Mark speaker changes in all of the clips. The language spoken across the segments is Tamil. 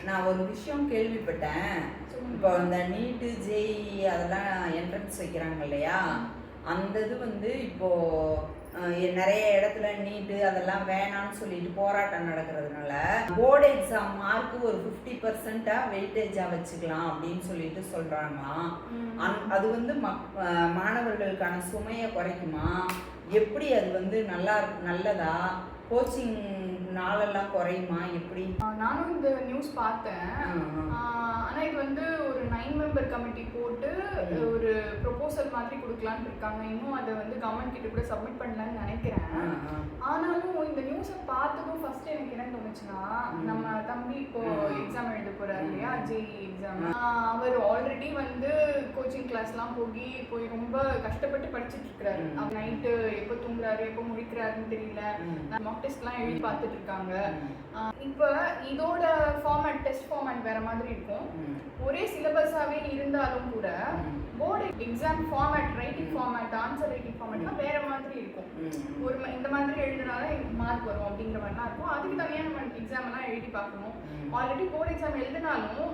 Speaker 1: நான் ஒரு விஷயம் கேள்விப்பட்டேன். இப்போ இந்த நீட்டு, ஜேஇஇ அதெல்லாம் என்ட்ரன்ஸ் வைக்கிறாங்க இல்லையா? அந்த இது வந்து இப்போ நிறைய இடத்துல நீட்டு அதெல்லாம் வேணான்னு சொல்லிட்டு போராட்டம் நடக்கிறதுனால போர்டு எக்ஸாம் மார்க்கு ஒரு 50% வெயிட்டேஜாக வச்சுக்கலாம் அப்படின்னு சொல்லிட்டு சொல்கிறாங்களாம். அது வந்து மாணவர்களுக்கான சுமையை குறைக்குமா? எப்படி அது வந்து நல்லதா? கோச்சிங் நாளெல்லாம் குறையுமா? எப்படி?
Speaker 2: நானும் இந்த நியூஸ் பார்த்தேன். ஆனால் இது வந்து ஒரு 9 மெம்பர் கமிட்டி போட்டு ஒரு ப்ரொபோசல் மாதிரி கொடுக்கலான்னு இருக்காங்க. இன்னும் அதை வந்து கவர்மெண்ட் கிட்ட கூட சப்மிட் பண்ணலான்னு நினைக்கிறேன். ஆனாலும் இந்த நியூஸை பார்த்ததும் ஃபர்ஸ்ட் எனக்கு என்ன தோணுச்சுன்னா, நம்ம தம்பி இப்போ எக்ஸாம் எழுத போறாரு இல்லையா, ஜேஇ எக்ஸாம். அவர் ஆல்ரெடி வந்து கோச்சிங் கிளாஸ்லாம் போய் ரொம்ப கஷ்டப்பட்டு படிச்சுட்டு இருக்கிறாரு. அவர் நைட்டு எப்போ தூங்குறாரு எப்போ முழிக்கிறாருன்னு தெரியல. மாக் டெஸ்ட்லாம் எழுதி பார்த்துட்டு இருக்காங்க. இப்போ இதோட ஃபார்மேட், டெஸ்ட் ஃபார்மேட் வேற மாதிரி இருக்கும். ஒரே சிலபஸாவே இருந்தாலும் கூட board exam format, writing format, answer writing ஃபார்மேட்லாம் வேற மாதிரி இருக்கும். ஒரு இந்த மாதிரி எழுதினால மார்க் வரும் அப்படிங்கிற மாதிரிலாம் இருக்கும். அதுக்கு தனியாக நம்ம எக்ஸாம் எல்லாம் எழுதி பார்க்கணும். ஆல்ரெடி போர்டு எக்ஸாம் எழுதினாலும்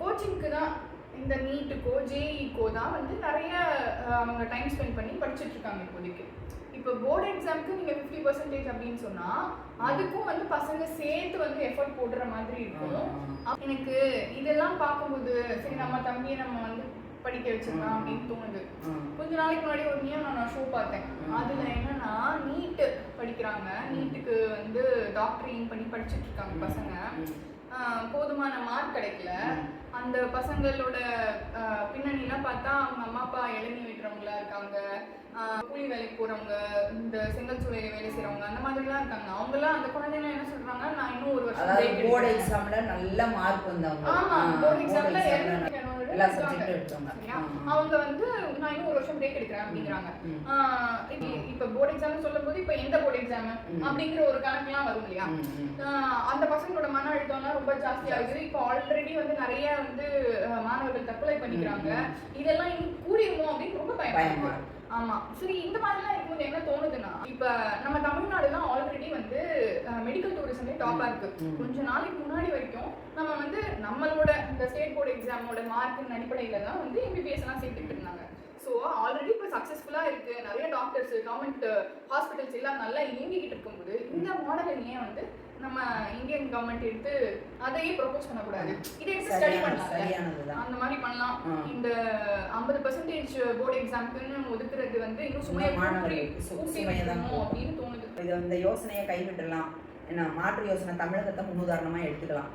Speaker 2: கோச்சிங்க்கு தான், இந்த நீட்டுக்கோ ஜேஇக்கோ தான் வந்து நிறைய அவங்க டைம் ஸ்பெண்ட் பண்ணி படிச்சுட்டு இருக்காங்க இப்போதைக்கு. இப்போ போர்டு எக்ஸாமுக்கு நீங்கள் 50% அப்படின்னு சொன்னால் அதுக்கும் வந்து பசங்க சேர்த்து வந்து எஃபர்ட் போடுற மாதிரி இருக்கும். எனக்கு இதெல்லாம் பார்க்கும்போது சரி நம்ம தம்பியை நம்ம வந்து படிக்க வச்சிடலாம் அப்படின்னு தோணுது. கொஞ்ச நாளைக்கு முன்னாடி ஒரு நான் ஷோ பார்த்தேன். அதுல என்னன்னா நீட் படிக்கிறாங்க, நீட்டுக்கு வந்து டாக்டரிங் பண்ணி படிச்சுட்டு இருக்காங்க பசங்க. போதுமான மார்க் கிடைக்கல. அந்த பசங்களோட பின்னணிலாம் பார்த்தா அவங்க அம்மா அப்பா இளநீ வெட்டுறவங்களா இருக்காங்க, கூலி வேலைக்கு போறவங்க, இந்த செங்கல் சூளையில வேலை செய்யறவங்க, அந்த மாதிரிலாம் இருக்காங்க. அவங்கலாம் அந்த குழந்தைங்க என்ன சொல்றாங்க, நான் இன்னும் ஒரு வருஷம்
Speaker 1: போர்டு எக்ஸாம்ல நல்ல மார்க் வந்தவங்க.
Speaker 2: ஆமா, போர்டு எக்ஸாம்ல அவங்க வந்து நான் இன்னும் ஒரு வருஷம் பிரேக் எடுக்கிறேன் அப்படிங்கிறாங்க. இப்ப போர்டு எக்ஸாம் சொல்லும் போது இப்ப எந்த போர்டு எக்ஸாம் அப்படிங்கிற ஒரு கணக்குலாம் வரும் இல்லையா? அந்த பசங்களோட மன அழுத்தம்லாம் ரொம்ப ஜாஸ்தியா இருக்குது. இப்ப ஆல்ரெடி வந்து நிறைய வந்து மாணவர்கள் தற்கொலை பண்ணிக்கிறாங்க. இதெல்லாம் இன்னும் கூடிருமோ அப்படின்னு ரொம்ப பயமா. ஆமா, சரி, இந்த மாதிரிலாம் இருக்கும்போது என்ன தோணுதுன்னா, இப்ப நம்ம தமிழ்நாடுலாம் ஆல்ரெடி வந்து மெடிக்கல் டூரிசம்ல டாப்பா இருக்கு. கொஞ்ச நாளைக்கு முன்னாடி வரைக்கும் நம்ம வந்து நம்மளோட இந்த ஸ்டேட் போர்டு எக்ஸாமோட மார்க்கின் அடிப்படையில தான் வந்து எம்பிபிஎஸ் எல்லாம் சேர்த்துட்டு இருந்தாங்க. ஸோ ஆல்ரெடி இப்போ சக்ஸஸ்ஃபுல்லா இருக்கு. நிறைய டாக்டர்ஸ், கவர்மெண்ட் ஹாஸ்பிட்டல்ஸ் எல்லாம் நல்லா இயங்கிக்கிட்டு இருக்கும்போது இந்த மாடல் ஏன் வந்து நம்ம இந்தியன் கவர்மெண்ட் எடுத்து அதையே ப்ரொபோஸ் பண்ணக்கூடாது? இதை எடுத்து ஸ்டடி பண்ணலாம், அந்த மாதிரி பண்ணலாம். இந்த 50% போர்டு எக்ஸாமுக்குன்னு ஒதுக்குறது வந்து இன்னும் சுமையணும் அப்படின்னு தோணுது.
Speaker 1: இந்த யோசனையை கைவிட்டுலாம். மாற்று யோசனை தமிழகத்தை முன்னுதாரணமா எடுத்துக்கலாம்.